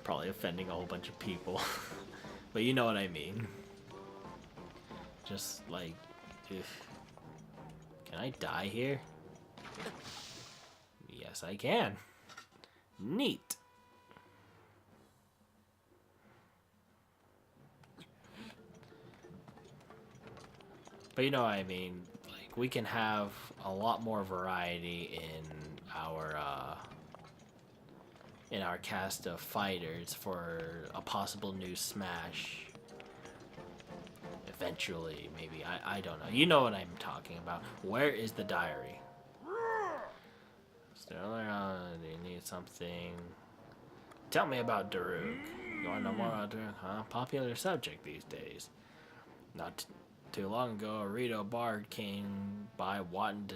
Probably offending a whole bunch of people. But you know what I mean. Just like... Can I die here? Yes, I can. Neat. But you know what I mean. Like, we can have a lot more variety in our cast of fighters for a possible new Smash. Eventually, maybe. I don't know. You know what I'm talking about. Where is the diary? Still around. Do you need something? Tell me about Daruk. You want to know more about Daruk, huh? Popular subject these days. Not too long ago, a Rito Bard came by wanting to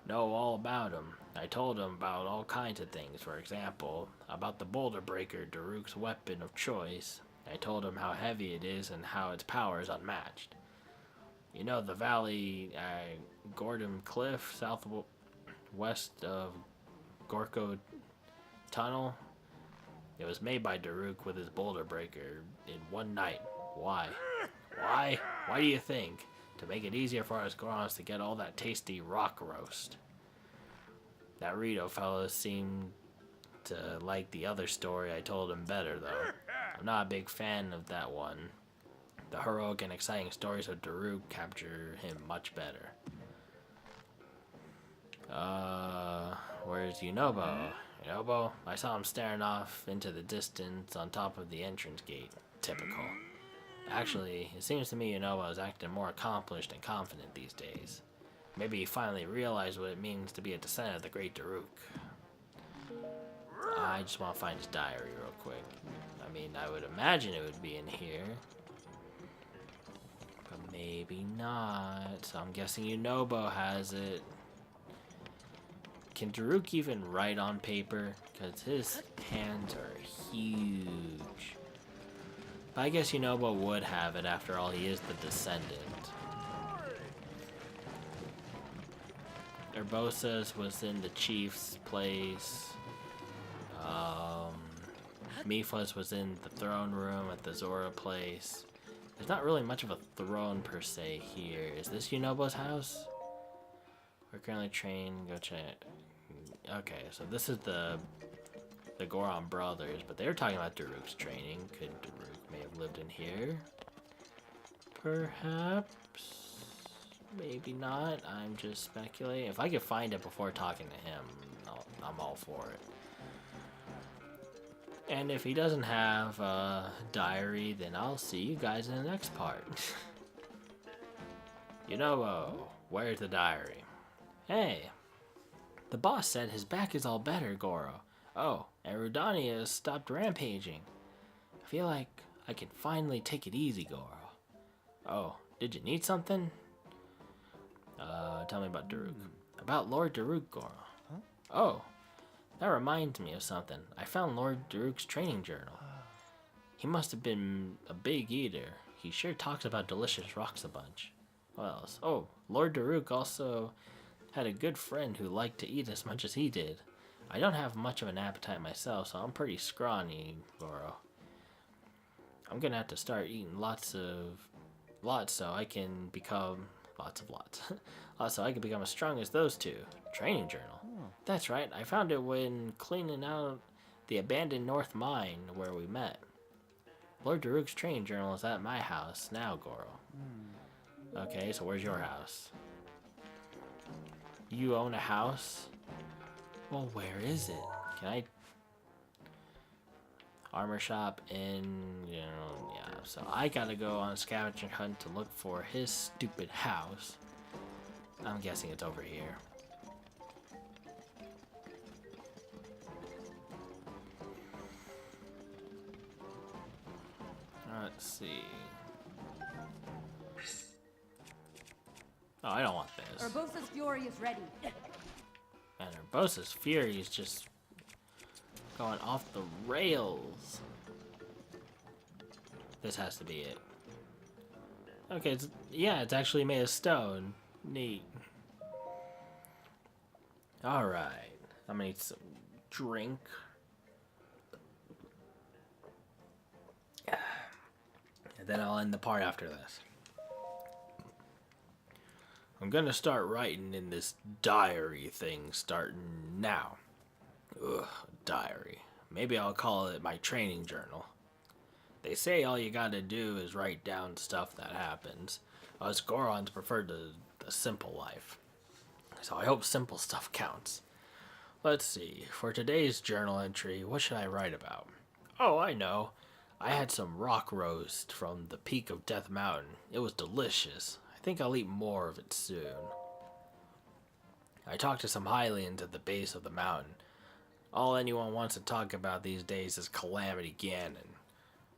know all about him. I told him about all kinds of things. For example, about the Boulder Breaker, Daruk's weapon of choice. I told him how heavy it is and how its power is unmatched. You know the valley, Gordon Cliff, southwest of Gorko Tunnel? It was made by Daruk with his Boulder Breaker in one night. Why? Why? Why do you think? To make it easier for us Gorons to get all that tasty rock roast. That Rito fellow seemed to like the other story I told him better, though. I'm not a big fan of that one. The heroic and exciting stories of Daruk capture him much better. Where's Yunobo? Yunobo? I saw him staring off into the distance on top of the entrance gate. Typical. Actually, it seems to me Yunobo is acting more accomplished and confident these days. Maybe he finally realized what it means to be a descendant of the great Daruk. I just want to find his diary real quick. I mean, I would imagine it would be in here. But maybe not. So I'm guessing Yunobo has it. Can Daruk even write on paper? Because his hands are huge. But I guess Yunobo would have it. After all, he is the descendant. Urbosa's was in the chief's place. Mifa's was in the throne room at the Zora place. There's not really much of a throne per se here. Is this Yunobo's house? We're currently trained. Go check. Okay, so this is the Goron brothers, but they were talking about Daruk's training. Could Daruk may have lived in here? Perhaps. Maybe not. I'm just speculating. If I could find it before talking to him, I'm all for it. And if he doesn't have a diary, then I'll see you guys in the next part. Yunobo, where's the diary? Hey, the boss said his back is all better, Goro. Oh, and Rudania has stopped rampaging. I feel like I can finally take it easy, Goro. Oh, did you need something? Tell me about Daruk. About Lord Daruk, Goro. Huh? Oh, that reminds me of something. I found Lord Daruk's training journal. He must have been a big eater. He sure talks about delicious rocks a bunch. What else? Oh, Lord Daruk also had a good friend who liked to eat as much as he did. I don't have much of an appetite myself, so I'm pretty scrawny, Goro. I'm gonna have to start eating lots so I can become so I can become as strong as those two. Training journal. That's right. I found it when cleaning out the abandoned North Mine where we met. Lord Daruk's training journal is at my house now, Goro. Okay, so where's your house? You own a house? Well, where is it? Can I... Armor shop in... yeah, so I gotta go on a scavenger hunt to look for his stupid house. I'm guessing it's over here. Let's see. Oh, I don't want this. Urbosa's fury is ready. And Urbosa's fury is just going off the rails. This has to be it. Okay, it's actually made of stone. Neat. Alright. I'm gonna need some drink. And then I'll end the part after this. I'm gonna start writing in this diary thing starting now. Ugh, diary. Maybe I'll call it my training journal. They say all you gotta do is write down stuff that happens. Us Gorons prefer the simple life. So I hope simple stuff counts. Let's see. For today's journal entry, what should I write about? Oh, I know. I had some rock roast from the peak of Death Mountain. It was delicious. I think I'll eat more of it soon. I talked to some Highlands at the base of the mountain. All anyone wants to talk about these days is Calamity Ganon.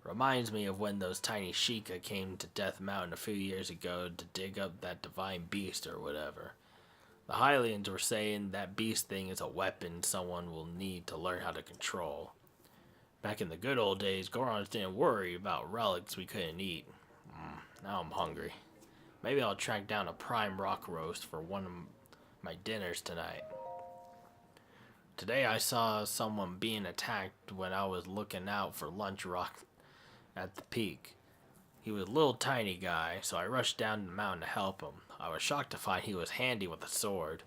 Reminds me of when those tiny Sheikah came to Death Mountain a few years ago to dig up that divine beast or whatever. The Highlands were saying that beast thing is a weapon someone will need to learn how to control. Back in the good old days, Gorons didn't worry about relics we couldn't eat. Now I'm hungry. Maybe I'll track down a prime rock roast for one of my dinners tonight. Today I saw someone being attacked when I was looking out for lunch rock at the peak. He was a little tiny guy, so I rushed down the mountain to help him. I was shocked to find he was handy with a sword.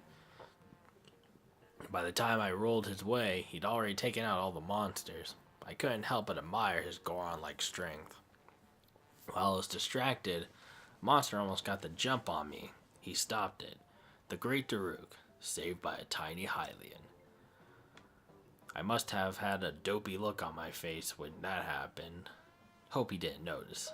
By the time I rolled his way, he'd already taken out all the monsters. I couldn't help but admire his Goron-like strength. While I was distracted, a monster almost got the jump on me. He stopped it. The Great Daruk, saved by a tiny Hylian. I must have had a dopey look on my face when that happened. Hope he didn't notice.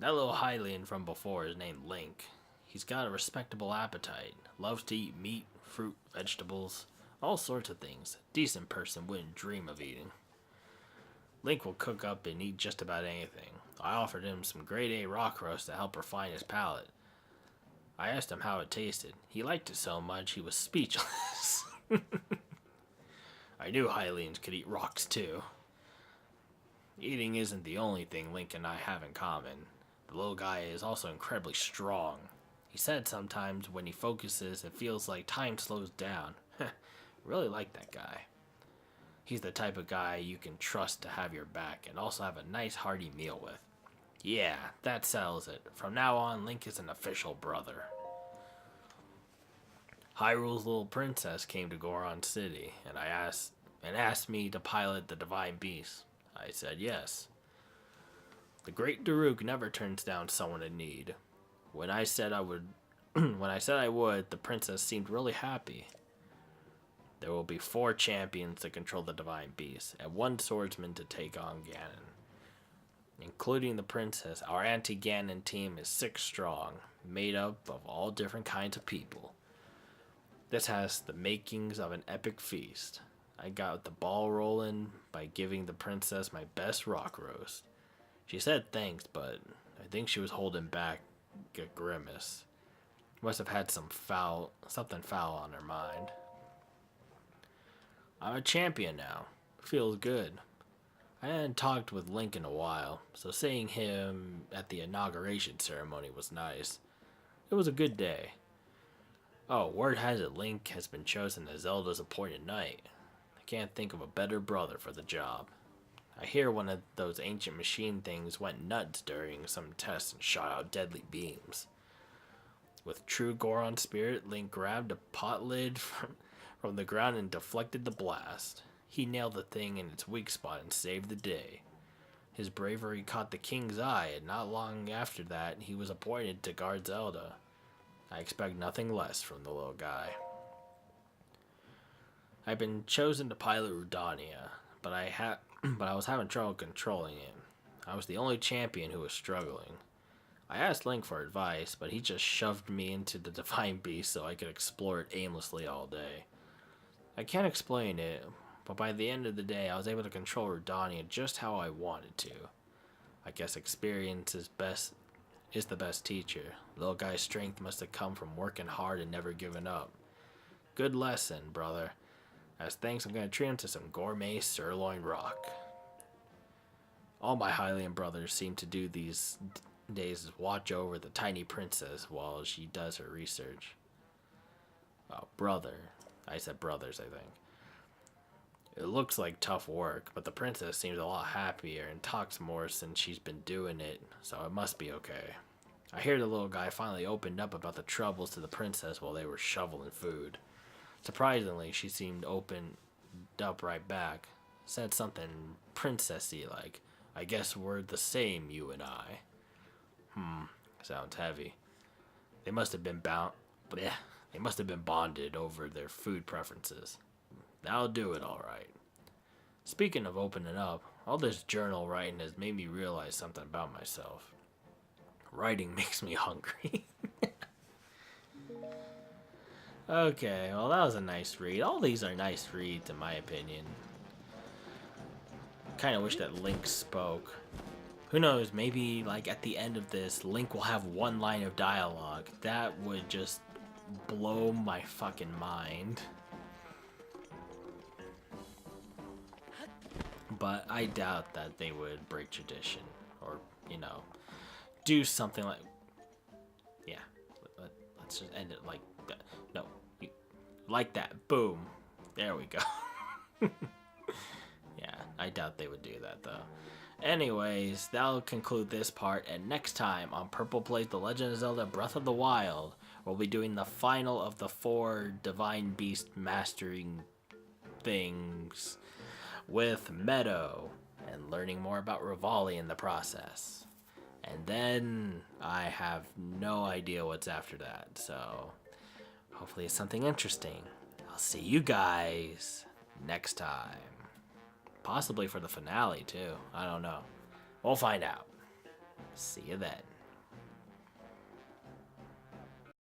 That little Hylian from before is named Link. He's got a respectable appetite. Loves to eat meat, fruit, vegetables, all sorts of things a decent person wouldn't dream of eating. Link will cook up and eat just about anything. I offered him some grade A rock roast to help refine his palate. I asked him how it tasted. He liked it so much he was speechless. I knew Hylians could eat rocks too. Eating isn't the only thing Link and I have in common. The little guy is also incredibly strong. He said sometimes when he focuses it feels like time slows down. Really like that guy. He's the type of guy you can trust to have your back and also have a nice hearty meal with. Yeah, that settles it. From now on, Link is an official brother. Hyrule's little princess came to Goron City and asked me to pilot the divine beast. I said yes. The Great Daruk never turns down someone in need. When I said I would, the princess seemed really happy. There will be 4 champions to control the divine beast, and 1 swordsman to take on Ganon. Including the princess, our anti-Ganon team is 6 strong, made up of all different kinds of people. This has the makings of an epic feast. I got the ball rolling by giving the princess my best rock roast. She said thanks, but I think she was holding back a grimace. Must have had something foul on her mind. I'm a champion now. Feels good. I hadn't talked with Link in a while, so seeing him at the inauguration ceremony was nice. It was a good day. Oh, word has it Link has been chosen as Zelda's appointed knight. I can't think of a better brother for the job. I hear one of those ancient machine things went nuts during some tests and shot out deadly beams. With true Goron spirit, Link grabbed a pot lid from the ground and deflected the blast. He nailed the thing in its weak spot and saved the day. His bravery caught the king's eye, and not long after that, he was appointed to guard Zelda. I expect nothing less from the little guy. I've been chosen to pilot Rudania, but I was having trouble controlling it. I was the only champion who was struggling. I asked Link for advice, but he just shoved me into the divine beast so I could explore it aimlessly all day. I can't explain it, but by the end of the day I was able to control Rudania just how I wanted to. I guess experience is the best teacher. Little guy's strength must have come from working hard and never giving up. Good lesson, brother. As thanks, I'm going to treat him to some gourmet sirloin rock. All my Hylian brothers seem to do these days is watch over the tiny princess while she does her research. Oh, brother. I said brothers, I think. It looks like tough work, but the princess seems a lot happier and talks more since she's been doing it, so it must be okay. I hear the little guy finally opened up about the troubles to the princess while they were shoveling food. Surprisingly, she seemed opened up right back. Said something princessy like, I guess we're the same, you and I. Sounds heavy. They must have been bonded over their food preferences. That'll do it all right. Speaking of opening up, All this journal writing has made me realize something about myself. Writing makes me hungry. Okay, well that was a nice read. All these are nice reads in my opinion. Kind of wish that Link spoke. Who knows, maybe like at the end of this, Link will have one line of dialogue. That would just blow my fucking mind. But I doubt that they would break tradition or, you know, do something like... Yeah, let's just end it like that. No, like that. Boom. There we go. Yeah, I doubt they would do that though. Anyways, that'll conclude this part, and next time on Purple Plays The Legend of Zelda Breath of the Wild, we'll be doing the final of the 4 Divine Beast mastering things with Meadow, and learning more about Rivali in the process. And then I have no idea what's after that, so hopefully it's something interesting. I'll see you guys next time. Possibly for the finale, too. I don't know. We'll find out. See you then.